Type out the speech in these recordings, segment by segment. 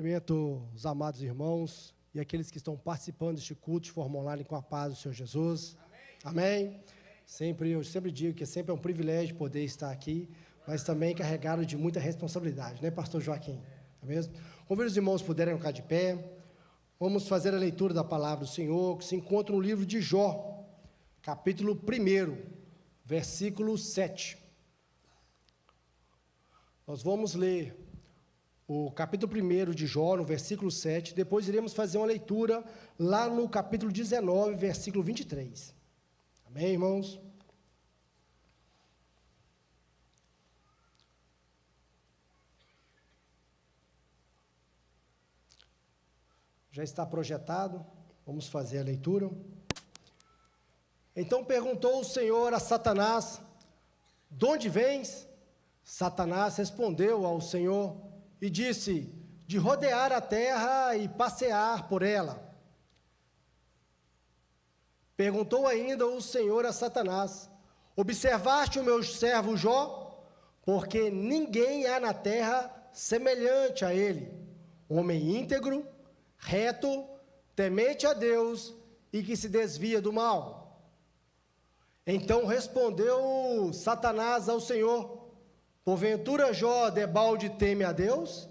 Cumprimento os amados irmãos e aqueles que estão participando deste culto de forma online com a paz do Senhor Jesus. Amém. Eu sempre digo que sempre é um privilégio poder estar aqui, mas também carregado de muita responsabilidade, né, pastor Joaquim? É mesmo? Convido os irmãos puderem ficar de pé. Vamos fazer a leitura da palavra do Senhor, que se encontra no livro de Jó, capítulo 1, versículo 7. Nós vamos ler o capítulo 1 de Jó, no versículo 7, depois iremos fazer uma leitura lá no capítulo 19, versículo 23. Amém, irmãos? Já está projetado, vamos fazer a leitura. Então perguntou o Senhor a Satanás: de onde vens? Satanás respondeu ao Senhor e disse: de rodear a terra e passear por ela. Perguntou ainda o Senhor a Satanás: observaste o meu servo Jó? Porque ninguém há na terra semelhante a ele, homem íntegro, reto, temente a Deus e que se desvia do mal. Então respondeu Satanás ao Senhor: porventura Jó debalde teme a Deus?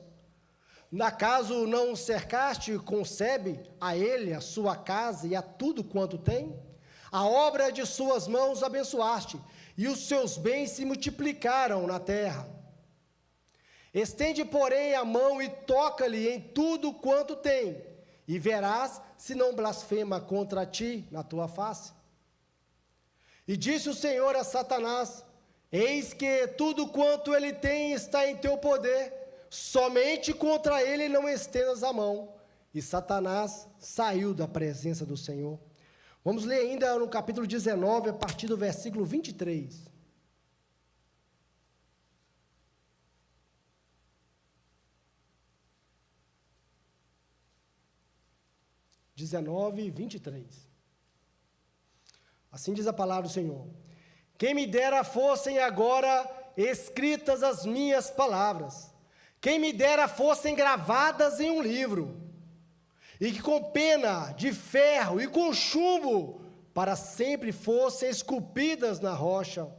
Acaso não o cercaste, concebe a ele, a sua casa e a tudo quanto tem? A obra de suas mãos abençoaste, e os seus bens se multiplicaram na terra. Estende, porém, a mão e toca-lhe em tudo quanto tem, e verás se não blasfema contra ti na tua face. E disse o Senhor a Satanás: eis que tudo quanto ele tem está em teu poder, somente contra ele não estendas a mão. E Satanás saiu da presença do Senhor. Vamos ler ainda no capítulo 19, a partir do versículo 23. 19, 23. Assim diz a palavra do Senhor: quem me dera fossem agora escritas as minhas palavras, quem me dera fossem gravadas em um livro, e que com pena de ferro e com chumbo para sempre fossem esculpidas na rocha.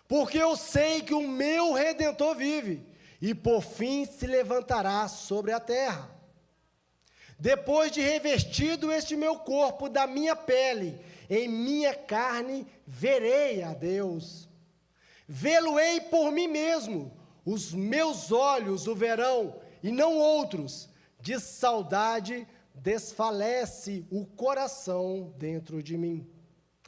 Porque eu sei que o meu Redentor vive, e por fim se levantará sobre a terra. Depois de revestido este meu corpo da minha pele, em minha carne verei a Deus. Vê-lo-ei por mim mesmo, os meus olhos o verão, e não outros. De saudade desfalece o coração dentro de mim.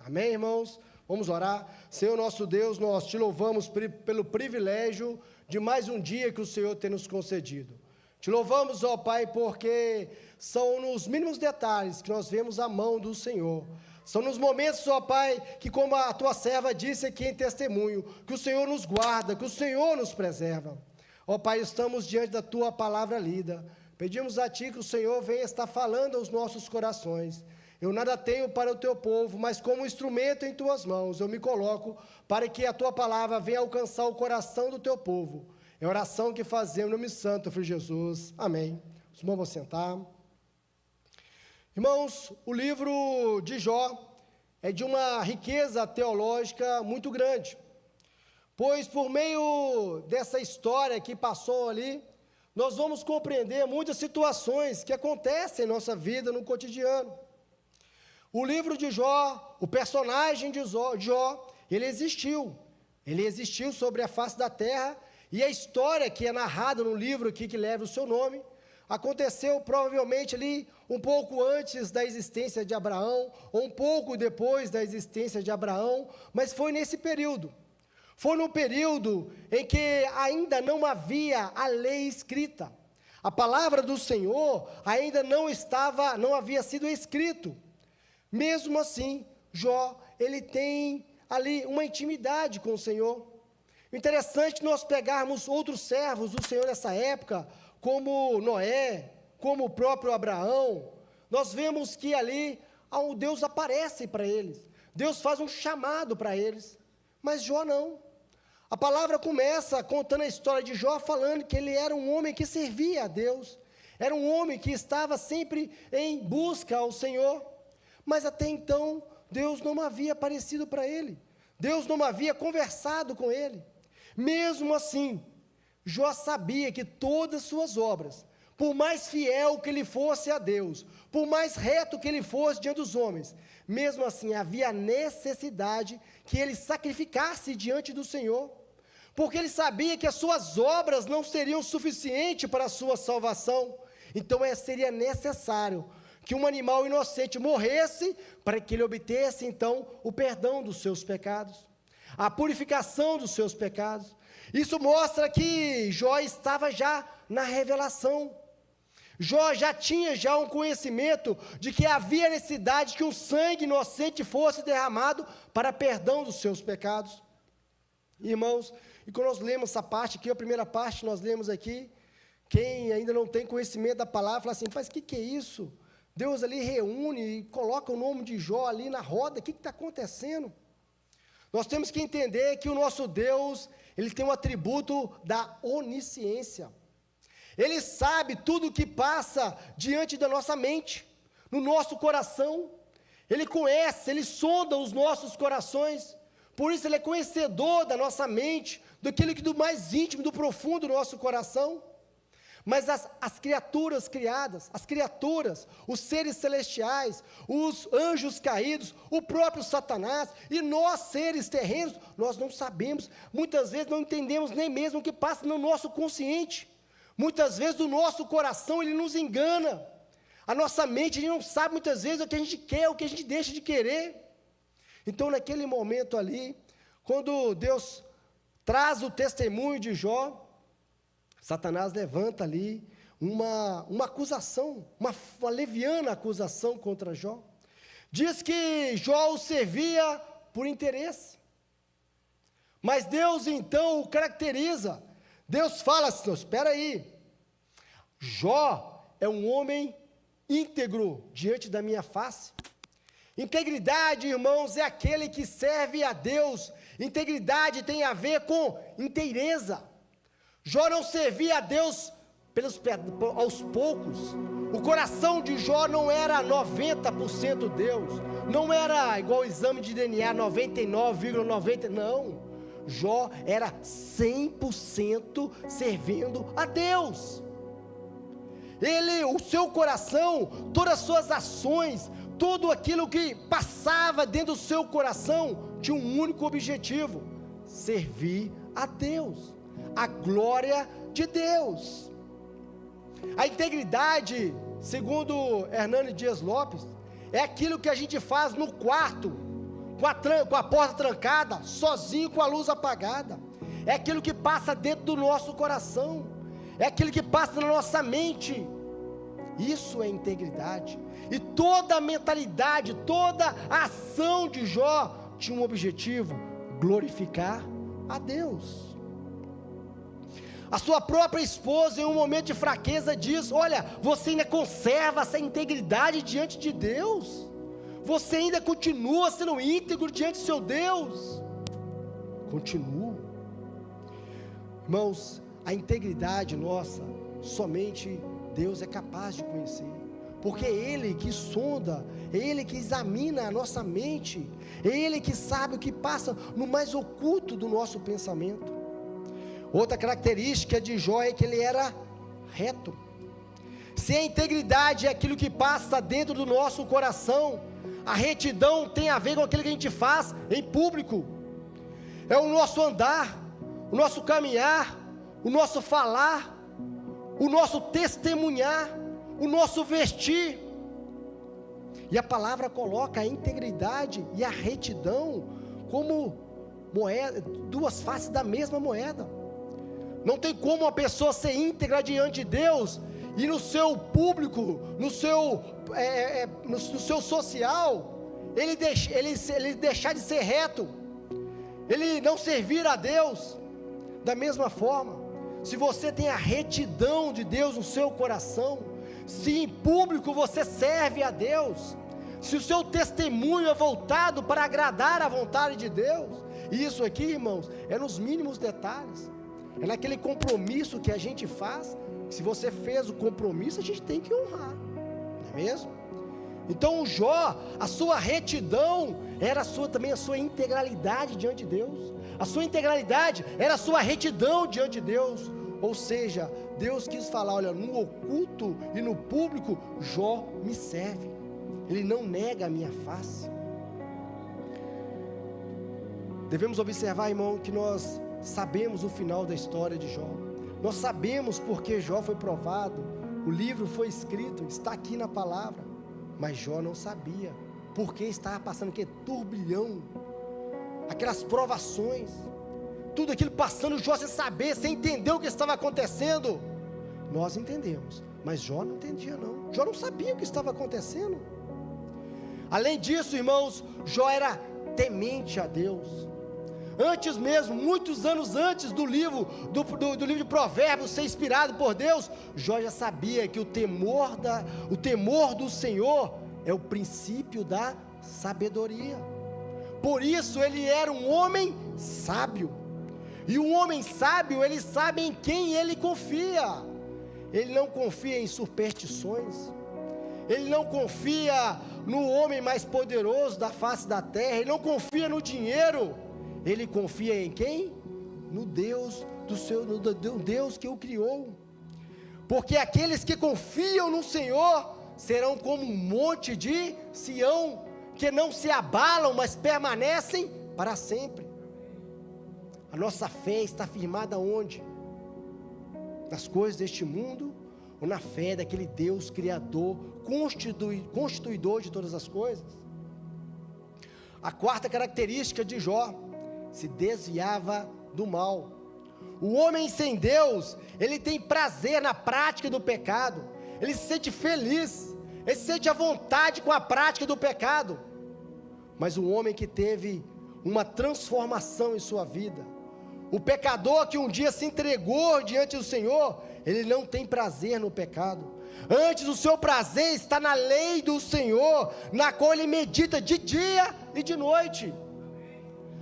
Amém, irmãos? Vamos orar. Senhor nosso Deus, nós te louvamos pelo privilégio de mais um dia que o Senhor tem nos concedido. Te louvamos, ó Pai, porque são nos mínimos detalhes que nós vemos a mão do Senhor. São nos momentos, ó Pai, que como a tua serva disse aqui em testemunho, que o Senhor nos guarda, que o Senhor nos preserva. Ó Pai, estamos diante da tua palavra lida. Pedimos a ti que o Senhor venha estar falando aos nossos corações. Eu nada tenho para o teu povo, mas como instrumento em tuas mãos, eu me coloco para que a tua palavra venha alcançar o coração do teu povo. É a oração que fazemos no nome santo, Filho Jesus. Amém. Os irmãos vão sentar. Irmãos, o livro de Jó é de uma riqueza teológica muito grande, pois por meio dessa história que passou ali, nós vamos compreender muitas situações que acontecem em nossa vida no cotidiano. O livro de Jó, o personagem de Jó, ele existiu sobre a face da terra, e a história que é narrada no livro aqui que leva o seu nome, aconteceu provavelmente ali um pouco antes da existência de Abraão, ou um pouco depois da existência de Abraão, mas foi nesse período. Foi no período em que ainda não havia a lei escrita. A palavra do Senhor ainda não havia sido escrito. Mesmo assim, Jó, ele tem ali uma intimidade com o Senhor. Interessante nós pegarmos outros servos do Senhor nessa época, como Noé, como o próprio Abraão. Nós vemos que ali Deus aparece para eles. Deus faz um chamado para eles. Mas Jó não. A palavra começa contando a história de Jó, falando que ele era um homem que servia a Deus. era um homem que estava sempre em busca ao Senhor, mas até então Deus não havia aparecido para ele, Deus não havia conversado com ele. Mesmo assim, Jó sabia que todas as suas obras, por mais fiel que ele fosse a Deus, por mais reto que ele fosse diante dos homens, mesmo assim havia necessidade que ele sacrificasse diante do Senhor, porque ele sabia que as suas obras não seriam suficientes para a sua salvação. Então seria necessário que um animal inocente morresse para que ele obtesse então o perdão dos seus pecados, a purificação dos seus pecados. Isso mostra que Jó estava já na revelação. Jó já tinha um conhecimento de que havia necessidade que um sangue inocente fosse derramado para perdão dos seus pecados. Irmãos, e quando nós lemos essa parte aqui, a primeira parte nós lemos aqui, quem ainda não tem conhecimento da palavra, fala assim, mas o que é isso? Deus ali reúne e coloca o nome de Jó ali na roda, o que está acontecendo? Nós temos que entender que o nosso Deus, ele tem um atributo da onisciência. Ele sabe tudo o que passa diante da nossa mente, no nosso coração. Ele conhece, ele sonda os nossos corações. Por isso ele é conhecedor da nossa mente, daquilo que do mais íntimo, do profundo do nosso coração. Mas as criaturas criadas, as criaturas, os seres celestiais, os anjos caídos, o próprio Satanás e nós seres terrenos, nós não sabemos, muitas vezes não entendemos nem mesmo o que passa no nosso consciente. Muitas vezes o nosso coração, ele nos engana. A nossa mente, ele não sabe muitas vezes o que a gente quer, o que a gente deixa de querer. Então, naquele momento ali, quando Deus traz o testemunho de Jó, Satanás levanta ali uma acusação, uma leviana acusação contra Jó. Diz que Jó o servia por interesse. Mas Deus, então, o caracteriza. Deus fala assim, espera aí, Jó é um homem íntegro diante da minha face. Integridade, irmãos, é aquele que serve a Deus. Integridade tem a ver com inteireza. Jó não servia a Deus aos poucos. O coração de Jó não era 90% Deus. Não era igual o exame de DNA, 99,90%, não. Jó era 100% servindo a Deus. O seu coração, todas as suas ações, tudo aquilo que passava dentro do seu coração, tinha um único objetivo: servir a Deus, a glória de Deus. A integridade, segundo Hernani Dias Lopes, é aquilo que a gente faz no quarto, com a porta trancada, sozinho, com a luz apagada. É aquilo que passa dentro do nosso coração, é aquilo que passa na nossa mente. Isso é integridade. E toda a mentalidade, toda a ação de Jó tinha um objetivo: glorificar a Deus. A sua própria esposa, em um momento de fraqueza, diz: olha, você ainda conserva essa integridade diante de Deus? Você ainda continua sendo íntegro diante do seu Deus? Continua. Irmãos, a integridade nossa, somente Deus é capaz de conhecer, porque é Ele que sonda, é Ele que examina a nossa mente, é Ele que sabe o que passa no mais oculto do nosso pensamento. Outra característica de Jó é que ele era reto. Se a integridade é aquilo que passa dentro do nosso coração, a retidão tem a ver com aquilo que a gente faz em público. É o nosso andar, o nosso caminhar, o nosso falar, o nosso testemunhar, o nosso vestir. E a palavra coloca a integridade e a retidão como moeda, duas faces da mesma moeda. Não tem como uma pessoa ser íntegra diante de Deus e no seu público, no seu social, ele deixar de ser reto, ele não servir a Deus. Da mesma forma, se você tem a retidão de Deus no seu coração, se em público você serve a Deus, se o seu testemunho é voltado para agradar a vontade de Deus, e isso aqui, irmãos, é nos mínimos detalhes, é naquele compromisso que a gente faz, Se você fez o compromisso, a gente tem que honrar, não é mesmo? Então o Jó, a sua retidão era também a sua integralidade diante de Deus. A sua integralidade era a sua retidão diante de Deus. Ou seja, Deus quis falar, olha, no oculto e no público, Jó me serve. Ele não nega a minha face. Devemos observar, irmão, que nós sabemos o final da história de Jó. Nós sabemos porque Jó foi provado. O livro foi escrito, está aqui na palavra. Mas Jó não sabia, porque estava passando turbilhão, aquelas provações, tudo aquilo passando, Jó sem saber, sem entender o que estava acontecendo. Nós entendemos, mas Jó não entendia não, Jó não sabia o que estava acontecendo. Além disso, irmãos, Jó era temente a Deus. Antes mesmo, muitos anos antes do livro de Provérbios ser inspirado por Deus, Jó já sabia que o temor do Senhor é o princípio da sabedoria. Por isso ele era um homem sábio. E um homem sábio, ele sabe em quem ele confia. Ele não confia em superstições. Ele não confia no homem mais poderoso da face da terra. Ele não confia no dinheiro. Ele confia em quem? No Deus no Deus que o criou. Porque aqueles que confiam no Senhor serão como um monte de Sião, que não se abalam, mas permanecem para sempre. A nossa fé está firmada onde? Nas coisas deste mundo, ou na fé daquele Deus criador, constituidor de todas as coisas? A quarta característica de Jó: se desviava do mal. O homem sem Deus, ele tem prazer na prática do pecado, ele se sente feliz, ele se sente à vontade com a prática do pecado. Mas o homem que teve uma transformação em sua vida, o pecador que um dia se entregou diante do Senhor, ele não tem prazer no pecado. Antes, o seu prazer está na lei do Senhor, na qual ele medita de dia e de noite.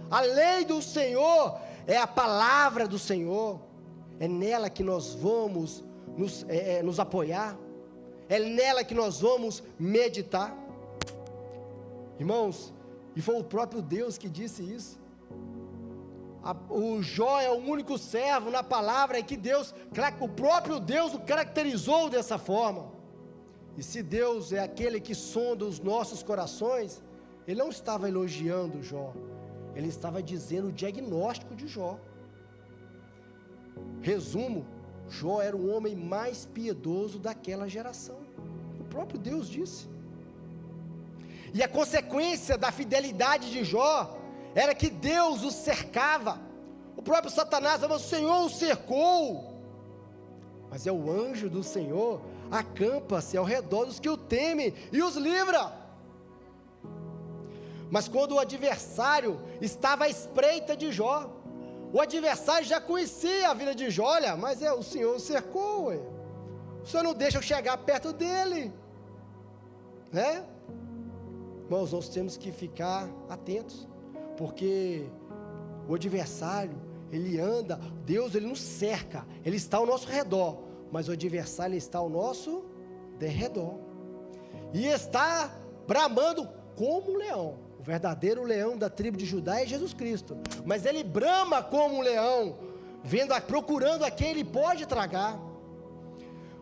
A lei do Senhor é a palavra do Senhor, é nela que nós vamos nos apoiar, é nela que nós vamos meditar. Irmãos, e foi o próprio Deus que disse isso. O Jó é o único servo na palavra que o próprio Deus o caracterizou dessa forma. E se Deus é aquele que sonda os nossos corações, Ele não estava elogiando Jó, Ele estava dizendo o diagnóstico de Jó. Resumo: Jó era o homem mais piedoso daquela geração. O próprio Deus disse. E a consequência da fidelidade de Jó era que Deus o cercava. O próprio Satanás falava: o Senhor o cercou. Mas é o anjo do Senhor, acampa-se ao redor dos que o temem e os livra. Mas quando o adversário estava à espreita de Jó, o adversário já conhecia a vida de Jó. Olha, mas o Senhor o cercou, o Senhor não deixa eu chegar perto dele, né? Irmãos, nós temos que ficar atentos, porque o adversário, ele anda, Deus ele nos cerca, ele está ao nosso redor, mas o adversário está ao nosso derredor, e está bramando como um leão. O verdadeiro leão da tribo de Judá é Jesus Cristo, mas ele brama como um leão, procurando a quem ele pode tragar.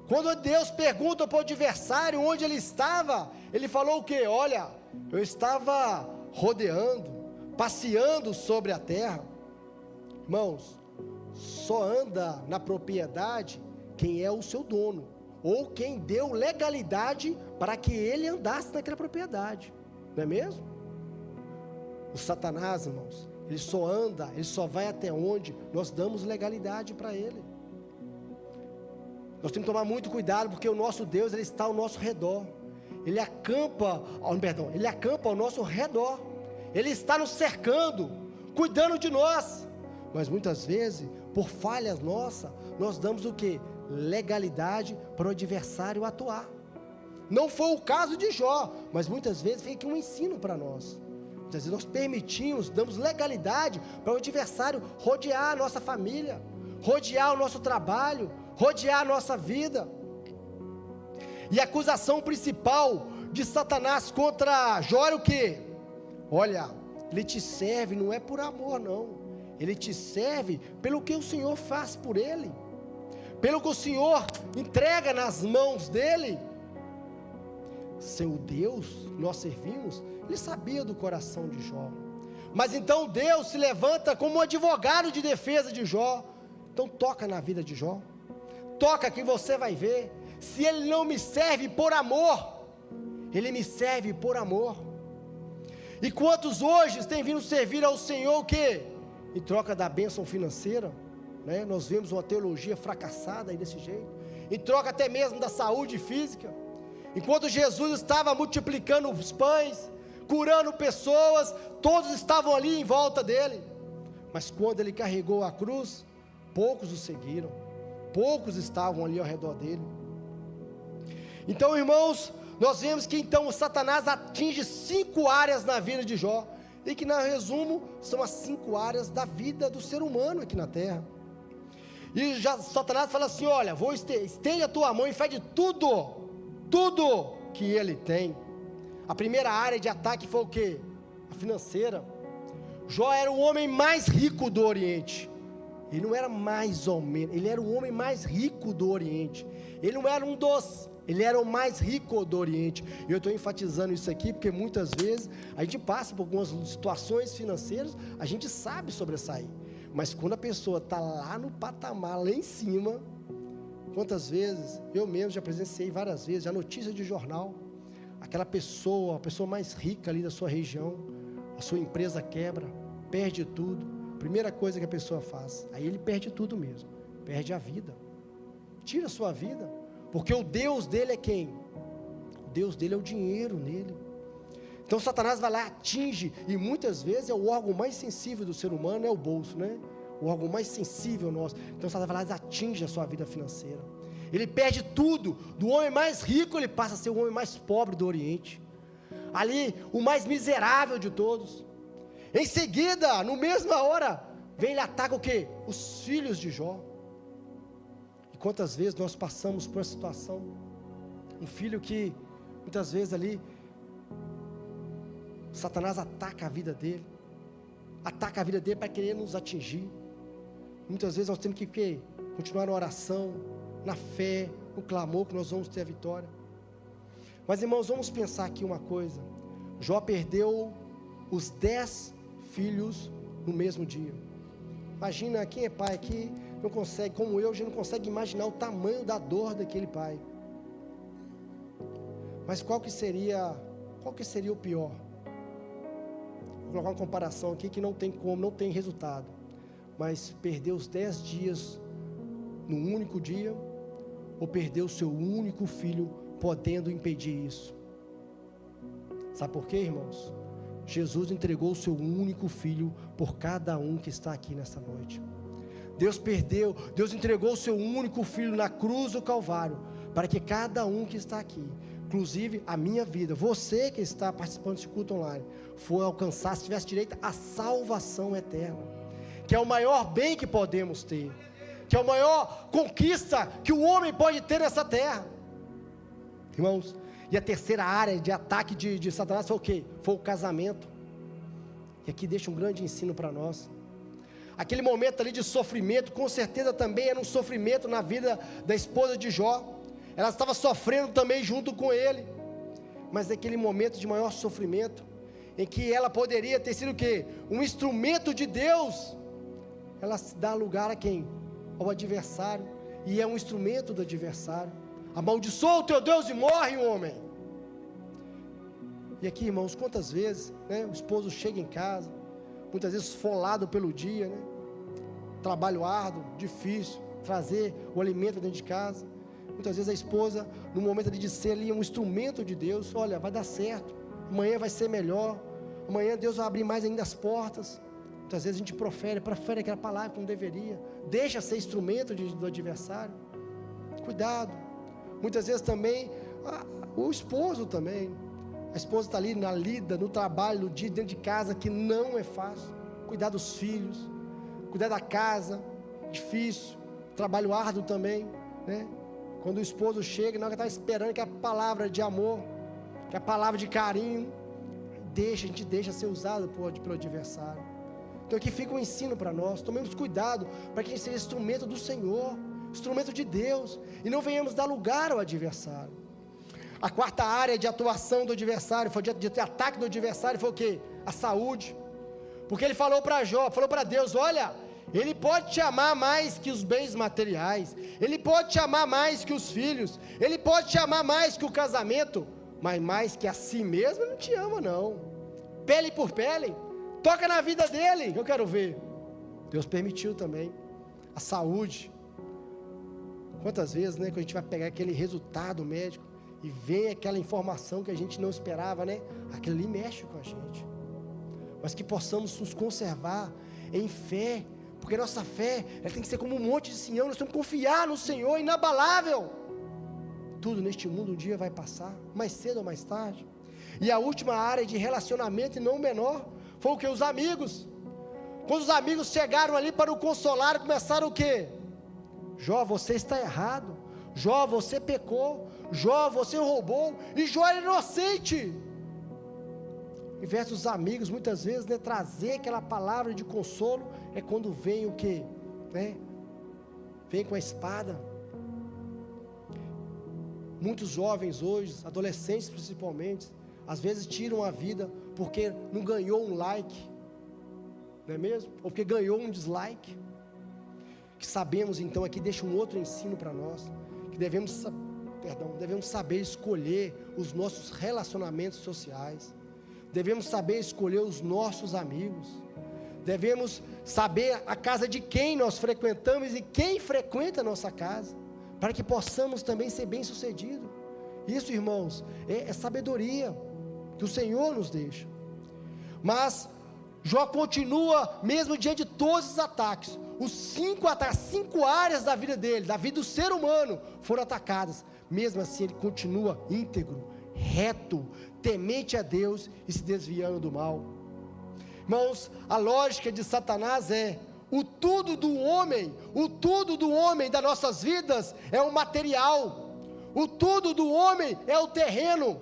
Quando Deus pergunta para o adversário onde ele estava, ele falou o quê? Olha, eu estava rodeando, passeando sobre a terra. Irmãos, só anda na propriedade quem é o seu dono, ou quem deu legalidade para que ele andasse naquela propriedade, não é mesmo? O Satanás, irmãos, ele só anda, ele só vai até onde nós damos legalidade para ele. Nós temos que tomar muito cuidado, porque o nosso Deus, ele está ao nosso redor. Ele acampa ao nosso redor. Ele está nos cercando, cuidando de nós. Mas muitas vezes, por falhas nossas, nós damos o quê? Legalidade para o adversário atuar. Não foi o caso de Jó, mas muitas vezes vem aqui um ensino para nós. Muitas vezes nós permitimos, damos legalidade para o adversário rodear a nossa família, rodear o nosso trabalho, rodear a nossa vida. E a acusação principal de Satanás contra Jó era o quê? Olha, ele te serve não é por amor não, ele te serve pelo que o Senhor faz por ele, pelo que o Senhor entrega nas mãos dele. Seu Deus, nós servimos, ele sabia do coração de Jó, mas então Deus se levanta como um advogado de defesa de Jó. Então toca na vida de Jó, toca que você vai ver, se ele não me serve por amor, ele me serve por amor. E quantos hoje têm vindo servir ao Senhor o quê? Em troca da bênção financeira, né? Nós vemos uma teologia fracassada aí desse jeito, em troca até mesmo da saúde física. Enquanto Jesus estava multiplicando os pães, curando pessoas, todos estavam ali em volta dele, mas quando ele carregou a cruz, poucos o seguiram, poucos estavam ali ao redor dele. Então, irmãos, nós vemos que então Satanás atinge 5 áreas na vida de Jó, e que, na resumo, são as 5 áreas da vida do ser humano aqui na terra. E já Satanás fala assim: olha, estende a tua mão e fede tudo que ele tem. A primeira área de ataque foi o quê? A financeira. Jó era o homem mais rico do Oriente. Ele não era mais ou menos, ele era o homem mais rico do Oriente. Ele não era ele era o mais rico do Oriente. Eu estou enfatizando isso aqui porque muitas vezes a gente passa por algumas situações financeiras, a gente sabe sobressair, mas quando a pessoa está lá no patamar, lá em cima, quantas vezes, eu mesmo já presenciei várias vezes, a notícia de jornal, aquela pessoa, a pessoa mais rica ali da sua região, a sua empresa quebra, perde tudo, primeira coisa que a pessoa faz, aí ele perde tudo mesmo, perde a vida, tira a sua vida, porque o Deus dele é quem? O Deus dele é o dinheiro nele. Então Satanás vai lá, atinge, e muitas vezes é o órgão mais sensível do ser humano, é o bolso, né? O órgão mais sensível nosso. Então Satanás vai lá e atinge a sua vida financeira. Ele perde tudo, do homem mais rico ele passa a ser o homem mais pobre do Oriente, ali o mais miserável de todos. Em seguida, no mesma hora, vem ele ataca o quê? Os filhos de Jó. Quantas vezes nós passamos por essa situação, um filho que, muitas vezes ali, Satanás ataca a vida dele para querer nos atingir, muitas vezes nós temos que continuar na oração, na fé, no clamor, que nós vamos ter a vitória. Mas irmãos, vamos pensar aqui uma coisa, Jó perdeu os 10 filhos no mesmo dia. Imagina, quem é pai aqui, não consegue, como eu, já não consegue imaginar o tamanho da dor daquele pai. Mas qual que seria o pior? Vou colocar uma comparação aqui que não tem como, não tem resultado. Mas perder os 10 dias num único dia, ou perder o seu único filho, podendo impedir isso? Sabe por quê, irmãos? Jesus entregou o seu único filho por cada um que está aqui nessa noite. Deus entregou o seu único filho na cruz do Calvário, para que cada um que está aqui, inclusive a minha vida, você que está participando desse culto online, se tivesse direito à salvação eterna, que é o maior bem que podemos ter, que é a maior conquista que o homem pode ter nessa terra. Irmãos, e a terceira área de ataque de Satanás foi o quê? Foi o casamento. E aqui deixa um grande ensino para nós. Aquele momento ali de sofrimento, com certeza também era um sofrimento na vida da esposa de Jó. Ela estava sofrendo também junto com ele. Mas naquele momento de maior sofrimento, em que ela poderia ter sido o quê? Um instrumento de Deus. Ela se dá lugar a quem? Ao adversário. E é um instrumento do adversário. Amaldiçoa o teu Deus e morre, homem. E aqui, irmãos, quantas vezes, né, o esposo chega em casa, muitas vezes esfolado pelo dia, né? Trabalho árduo, difícil, trazer o alimento dentro de casa. Muitas vezes a esposa, no momento ali de ser ali um instrumento de Deus, olha, vai dar certo, amanhã vai ser melhor, amanhã Deus vai abrir mais ainda as portas. Muitas vezes a gente profere aquela palavra que não deveria, deixa ser instrumento do adversário. Cuidado. Muitas vezes também, o esposo também, a esposa está ali na lida, no trabalho, no dia, dentro de casa, que não é fácil. Cuidar dos filhos, cuidar da casa, difícil, trabalho árduo também. né? Quando o esposo chega, não, que estava esperando que a palavra de amor, que a palavra de carinho, a gente deixa ser usado pelo adversário. Então aqui fica um ensino para nós, tomemos cuidado, para que a gente seja instrumento do Senhor, instrumento de Deus, e não venhamos dar lugar ao adversário. A quarta área de atuação do adversário, foi de ataque do adversário, foi o quê? A saúde. Porque ele falou para Jó, falou para Deus, olha, ele pode te amar mais que os bens materiais, ele pode te amar mais que os filhos, ele pode te amar mais que o casamento, mas mais que a si mesmo ele não te ama não. Pele por pele, toca na vida dele, eu quero ver. Deus permitiu também a saúde. Quantas vezes, né, que a gente vai pegar aquele resultado médico e vem aquela informação que a gente não esperava, né? Aquilo ali mexe com a gente. Mas que possamos nos conservar em fé, porque nossa fé, ela tem que ser como um monte de Sião, nós temos que confiar no Senhor, inabalável. Tudo neste mundo um dia vai passar, mais cedo ou mais tarde. E a última área de relacionamento, e não menor, foi o que? Os amigos. Quando os amigos chegaram ali para o consolar, começaram o quê? Jó, você está errado. Jó, você pecou. Jó, você roubou. E Jó era inocente. Em vez dos amigos, muitas vezes, né, trazer aquela palavra de consolo, é quando vem o quê? Né? Vem com a espada. Muitos jovens hoje, adolescentes principalmente, às vezes tiram a vida porque não ganhou um like, não é mesmo? Ou porque ganhou um dislike. Que sabemos então, aqui deixa um outro ensino para nós, que devemos saber escolher os nossos relacionamentos sociais, devemos saber escolher os nossos amigos, devemos saber a casa de quem nós frequentamos e quem frequenta a nossa casa, para que possamos também ser bem-sucedidos. Isso, irmãos, é sabedoria que o Senhor nos deixa. Mas Jó continua, mesmo diante de todos os ataques, as 5 áreas da vida dele, da vida do ser humano, foram atacadas. Mesmo assim ele continua íntegro, reto, temente a Deus e se desviando do mal. Irmãos, a lógica de Satanás é: o tudo do homem das nossas vidas é o material, o tudo do homem é o terreno.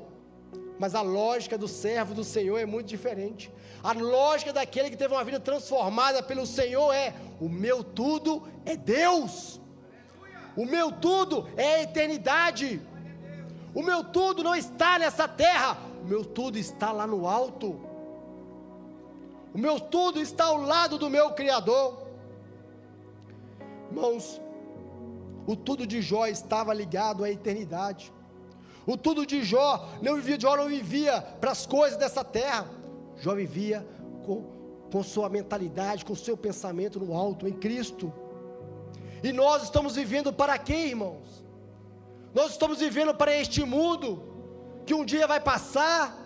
Mas a lógica do servo do Senhor é muito diferente. A lógica daquele que teve uma vida transformada pelo Senhor é: o meu tudo é Deus, o meu tudo é a eternidade, o meu tudo não está nessa terra, o meu tudo está lá no alto, o meu tudo está ao lado do meu Criador. Irmãos, o tudo de Jó estava ligado à eternidade. O tudo de Jó não vivia para as coisas dessa terra. Jó vivia com sua mentalidade, com seu pensamento no alto, em Cristo. E nós estamos vivendo para quê, irmãos? Nós estamos vivendo para este mundo, que um dia vai passar,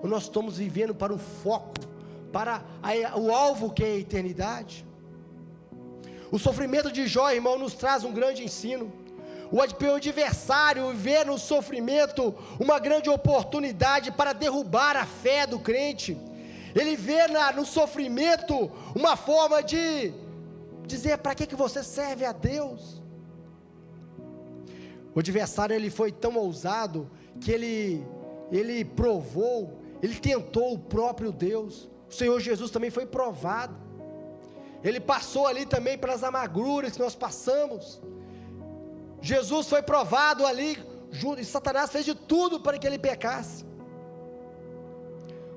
ou nós estamos vivendo para o foco, para o alvo que é a eternidade? O sofrimento de Jó, irmão, nos traz um grande ensino. O adversário vê no sofrimento uma grande oportunidade para derrubar a fé do crente. Ele vê no sofrimento uma forma de dizer: para que você serve a Deus? O adversário, ele foi tão ousado que ele provou, ele tentou o próprio Deus. O Senhor Jesus também foi provado. Ele passou ali também pelas amarguras que nós passamos. Jesus foi provado ali, e Satanás fez de tudo para que ele pecasse.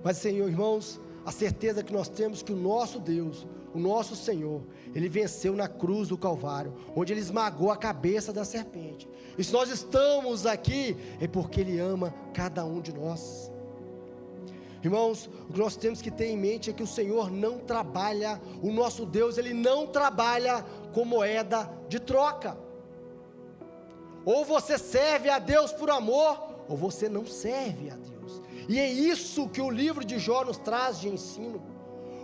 Mas, Senhor, irmãos, a certeza que nós temos que o nosso Deus, o nosso Senhor, Ele venceu na cruz do Calvário, onde Ele esmagou a cabeça da serpente. E se nós estamos aqui, é porque Ele ama cada um de nós. Irmãos, o que nós temos que ter em mente é que o Senhor não trabalha, o nosso Deus, Ele não trabalha com moeda de troca. Ou você serve a Deus por amor, ou você não serve a Deus. E é isso que o livro de Jó nos traz de ensino.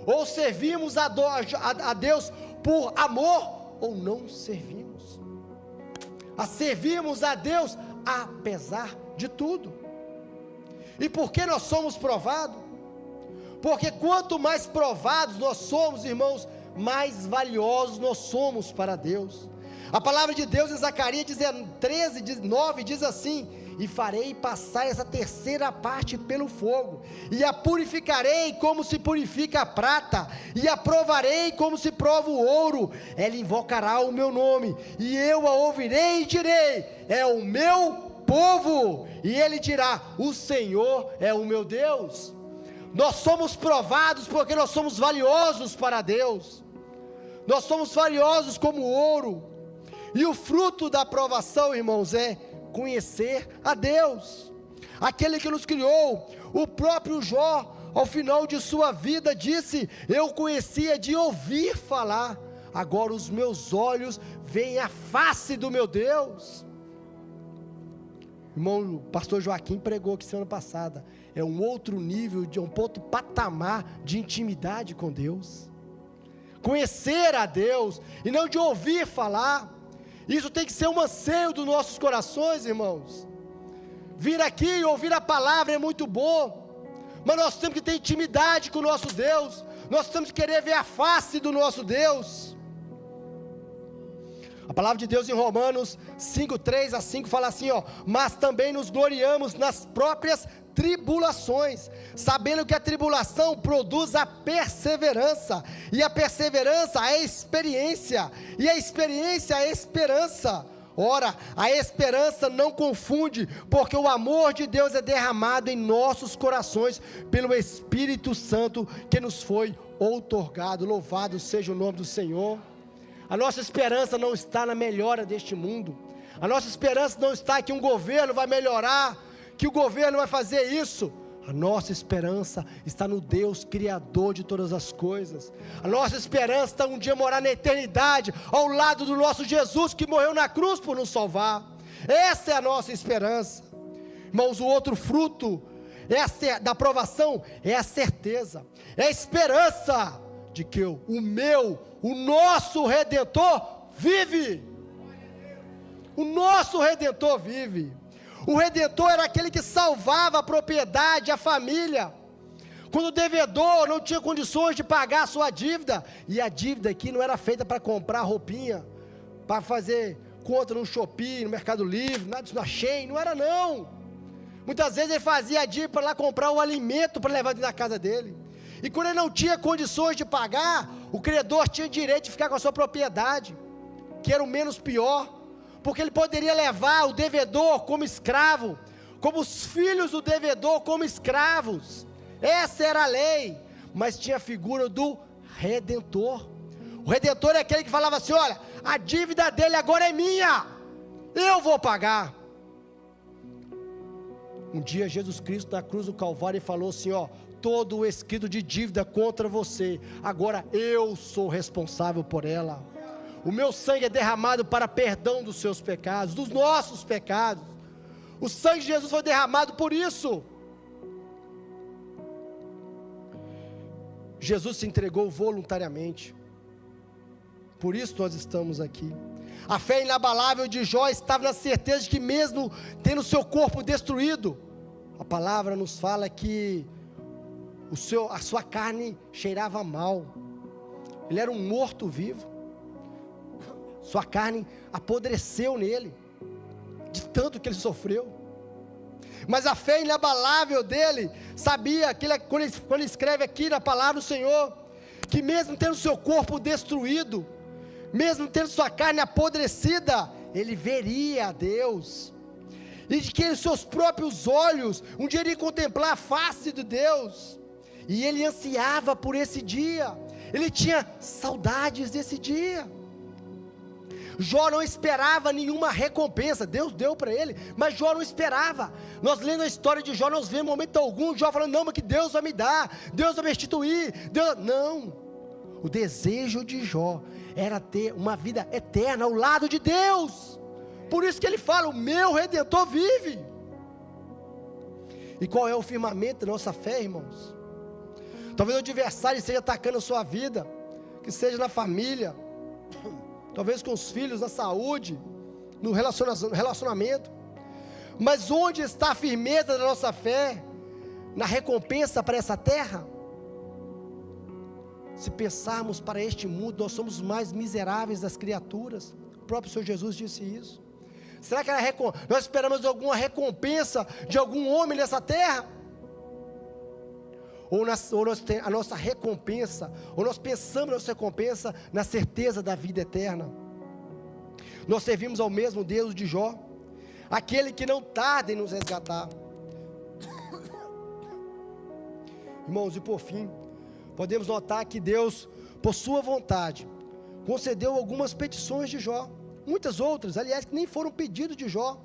Ou servimos a Deus por amor, ou não servimos. Servimos a Deus apesar de tudo. E por que nós somos provados? Porque quanto mais provados nós somos, irmãos, mais valiosos nós somos para Deus. A palavra de Deus em Zacarias 13:9 diz assim: e farei passar essa terceira parte pelo fogo, e a purificarei como se purifica a prata, e a provarei como se prova o ouro. Ela invocará o meu nome, e eu a ouvirei e direi: é o meu povo. E ele dirá: o Senhor é o meu Deus. Nós somos provados porque nós somos valiosos para Deus. Nós somos valiosos como ouro. E o fruto da aprovação, irmãos, é conhecer a Deus, aquele que nos criou. O próprio Jó, ao final de sua vida, disse: eu conhecia de ouvir falar, agora os meus olhos veem a face do meu Deus. Irmão, o pastor Joaquim pregou aqui semana passada, é um outro nível, de um outro patamar de intimidade com Deus, conhecer a Deus, e não de ouvir falar. Isso tem que ser um anseio dos nossos corações, irmãos. Vir aqui e ouvir a palavra é muito bom, mas nós temos que ter intimidade com o nosso Deus. Nós temos que querer ver a face do nosso Deus. A palavra de Deus em Romanos 5:3-5 fala assim, mas também nos gloriamos nas próprias tribulações, sabendo que a tribulação produz a perseverança, e a perseverança a experiência, e a experiência a esperança. Ora, a esperança não confunde, porque o amor de Deus é derramado em nossos corações pelo Espírito Santo que nos foi outorgado. Louvado seja o nome do Senhor. A nossa esperança não está na melhora deste mundo. A nossa esperança não está que um governo vai melhorar, que o governo vai fazer isso. A nossa esperança está no Deus Criador de todas as coisas. A nossa esperança está um dia morar na eternidade, ao lado do nosso Jesus, que morreu na cruz por nos salvar. Essa é a nossa esperança. Irmãos, o outro fruto da aprovação é a certeza, é a esperança de que o nosso Redentor vive. O nosso Redentor vive. O Redentor era aquele que salvava a propriedade, a família, quando o devedor não tinha condições de pagar a sua dívida. E a dívida aqui não era feita para comprar roupinha, para fazer conta no Shopee, no Mercado Livre, nada disso, na Shein, não era não. Muitas vezes ele fazia a dívida para lá comprar o alimento para levar dentro da casa dele. E quando ele não tinha condições de pagar, o credor tinha direito de ficar com a sua propriedade, que era o menos pior, porque ele poderia levar o devedor como escravo, como os filhos do devedor como escravos. Essa era a lei, mas tinha a figura do Redentor. O Redentor é aquele que falava assim: olha, a dívida dele agora é minha, eu vou pagar. Um dia Jesus Cristo na cruz do Calvário falou assim: todo o escrito de dívida contra você, agora eu sou responsável por ela. O meu sangue é derramado para perdão dos seus pecados, dos nossos pecados. O sangue de Jesus foi derramado por isso. Jesus se entregou voluntariamente. Por isso nós estamos aqui. A fé inabalável de Jó estava na certeza de que, mesmo tendo seu corpo destruído, a palavra nos fala que a sua carne cheirava mal. Ele era um morto-vivo. Sua carne apodreceu nele, de tanto que ele sofreu. Mas a fé inabalável dele sabia, que quando ele escreve aqui na palavra do Senhor, que mesmo tendo seu corpo destruído, mesmo tendo sua carne apodrecida, ele veria a Deus, e de que os seus próprios olhos um dia iria contemplar a face de Deus. E ele ansiava por esse dia, ele tinha saudades desse dia. Jó não esperava nenhuma recompensa, Deus deu para ele, mas Jó não esperava. Nós lendo a história de Jó, nós vemos em momento algum Jó falando: não, mas que Deus vai me dar, Deus vai me restituir, não. O desejo de Jó era ter uma vida eterna ao lado de Deus. Por isso que ele fala: o meu Redentor vive. E qual é o firmamento da nossa fé, irmãos? Talvez o adversário esteja atacando a sua vida, que seja na família, talvez com os filhos, na saúde, no relacionamento. Mas onde está a firmeza da nossa fé? Na recompensa para essa terra? Se pensarmos para este mundo, nós somos os mais miseráveis das criaturas. próprio Senhor Jesus disse isso? Será que nós esperamos alguma recompensa de algum homem nessa terra? Ou a nossa recompensa, ou nós pensamos na nossa recompensa na certeza da vida eterna? Nós servimos ao mesmo Deus de Jó, aquele que não tarda em nos resgatar. Irmãos, e por fim, podemos notar que Deus, por sua vontade, concedeu algumas petições de Jó, muitas outras, aliás, que nem foram pedidos de Jó.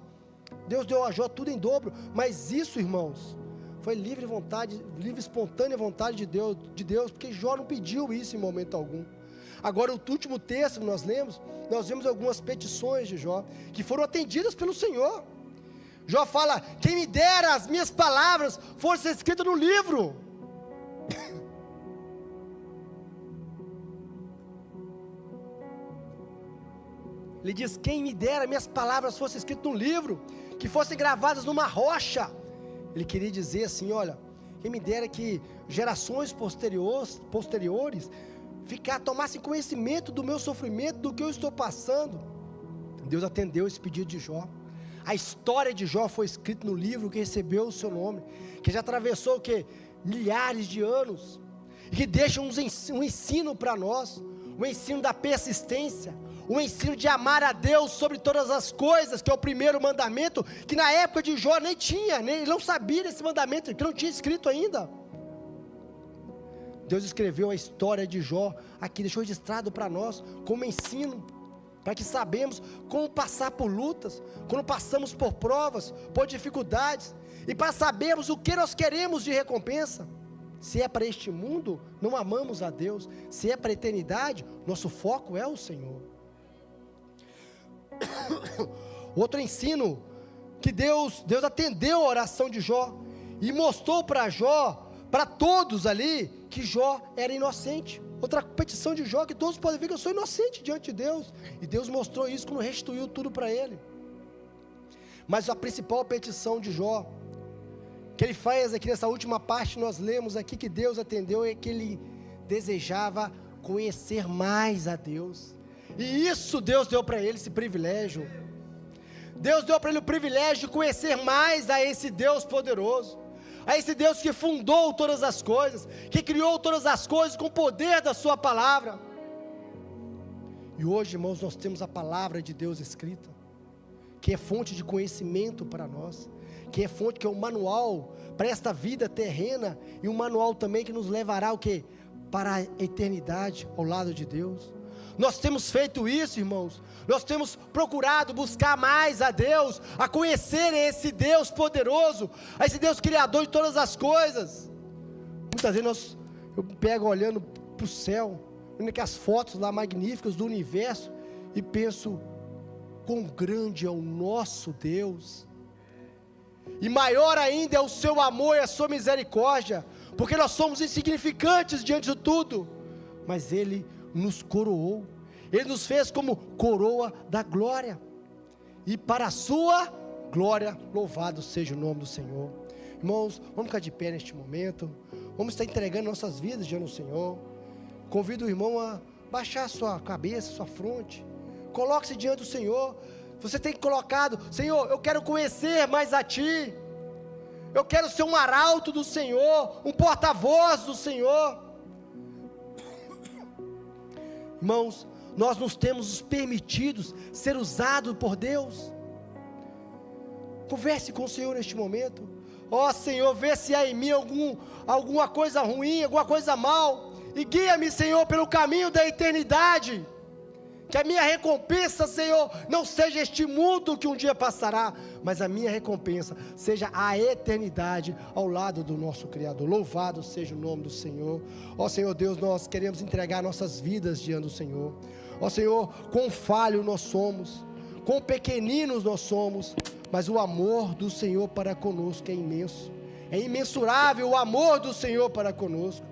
Deus deu a Jó tudo em dobro, mas isso, irmãos, foi livre vontade, livre espontânea vontade de Deus, porque Jó não pediu isso em momento algum. Agora, o último texto que nós lemos, nós vemos algumas petições de Jó, que foram atendidas pelo Senhor. Jó fala: quem me dera as minhas palavras fossem escritas no livro. Ele diz: quem me dera minhas palavras fossem escritas num livro, que fossem gravadas numa rocha. Ele queria dizer assim: olha, quem me dera que gerações posteriores tomassem conhecimento do meu sofrimento, do que eu estou passando. Deus atendeu esse pedido de Jó. A história de Jó foi escrita no livro que recebeu o seu nome, que já atravessou o quê? Milhares de anos, e que deixa um ensino para nós, o ensino da persistência, o ensino de amar a Deus sobre todas as coisas, que é o primeiro mandamento, que na época de Jó nem tinha, ele não sabia desse mandamento, que não tinha escrito ainda. Deus escreveu a história de Jó aqui, deixou registrado para nós, como ensino, para que sabemos como passar por lutas, quando passamos por provas, por dificuldades, e para sabermos o que nós queremos de recompensa. Se é para este mundo, não amamos a Deus. Se é para a eternidade, nosso foco é o Senhor. Outro ensino, que Deus atendeu a oração de Jó, e mostrou para Jó, para todos ali, que Jó era inocente. Outra petição de Jó, que todos podem ver que eu sou inocente diante de Deus, e Deus mostrou isso quando restituiu tudo para ele. Mas a principal petição de Jó, que ele faz aqui nessa última parte, nós lemos aqui que Deus atendeu, é que ele desejava conhecer mais a Deus, e isso Deus deu para ele, esse privilégio. Deus deu para ele o privilégio de conhecer mais a esse Deus poderoso, a esse Deus que fundou todas as coisas, que criou todas as coisas com o poder da sua palavra. E hoje, irmãos, nós temos a palavra de Deus escrita, que é fonte de conhecimento para nós, que é fonte, que é um manual para esta vida terrena, e um manual também que nos levará o quê? Para a eternidade ao lado de Deus. Nós temos feito isso, irmãos. Nós temos procurado buscar mais a Deus, a conhecer esse Deus poderoso, a esse Deus criador de todas as coisas. Muitas vezes eu pego olhando para o céu, vendo aquelas fotos lá magníficas do universo, e penso, quão grande é o nosso Deus, e maior ainda é o seu amor e a sua misericórdia, porque nós somos insignificantes diante de tudo, mas Ele nos coroou, Ele nos fez como coroa da glória, e para a sua glória, louvado seja o nome do Senhor. Irmãos, vamos ficar de pé neste momento, vamos estar entregando nossas vidas diante do Senhor. Convido o irmão a baixar sua cabeça, sua fronte, coloque-se diante do Senhor. Você tem colocado: Senhor, eu quero conhecer mais a Ti, eu quero ser um arauto do Senhor, um porta-voz do Senhor. Irmãos, nós nos temos permitidos ser usados por Deus. Converse com o Senhor neste momento. Ó Senhor, vê se há em mim alguma coisa ruim, alguma coisa mal, e guia-me, Senhor, pelo caminho da eternidade. Que a minha recompensa, Senhor, não seja este mundo que um dia passará, mas a minha recompensa seja a eternidade ao lado do nosso Criador. Louvado seja o nome do Senhor. Ó Senhor Deus, nós queremos entregar nossas vidas diante do Senhor. Ó Senhor, quão falho nós somos, quão pequeninos nós somos, mas o amor do Senhor para conosco é imenso, é imensurável o amor do Senhor para conosco.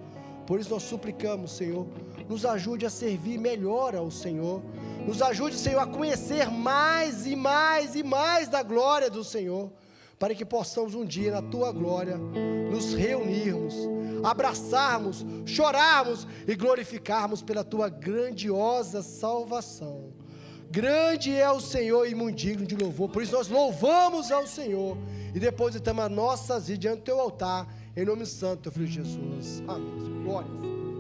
Por isso nós suplicamos, Senhor, nos ajude a servir melhor ao Senhor, nos ajude, Senhor, a conhecer mais e mais e mais da glória do Senhor, para que possamos um dia na Tua glória nos reunirmos, abraçarmos, chorarmos e glorificarmos pela Tua grandiosa salvação. Grande é o Senhor e muito digno de louvor. Por isso nós louvamos ao Senhor e depositamos as nossas vidas diante do teu altar, em nome santo do teu filho Jesus. Amém. Glórias.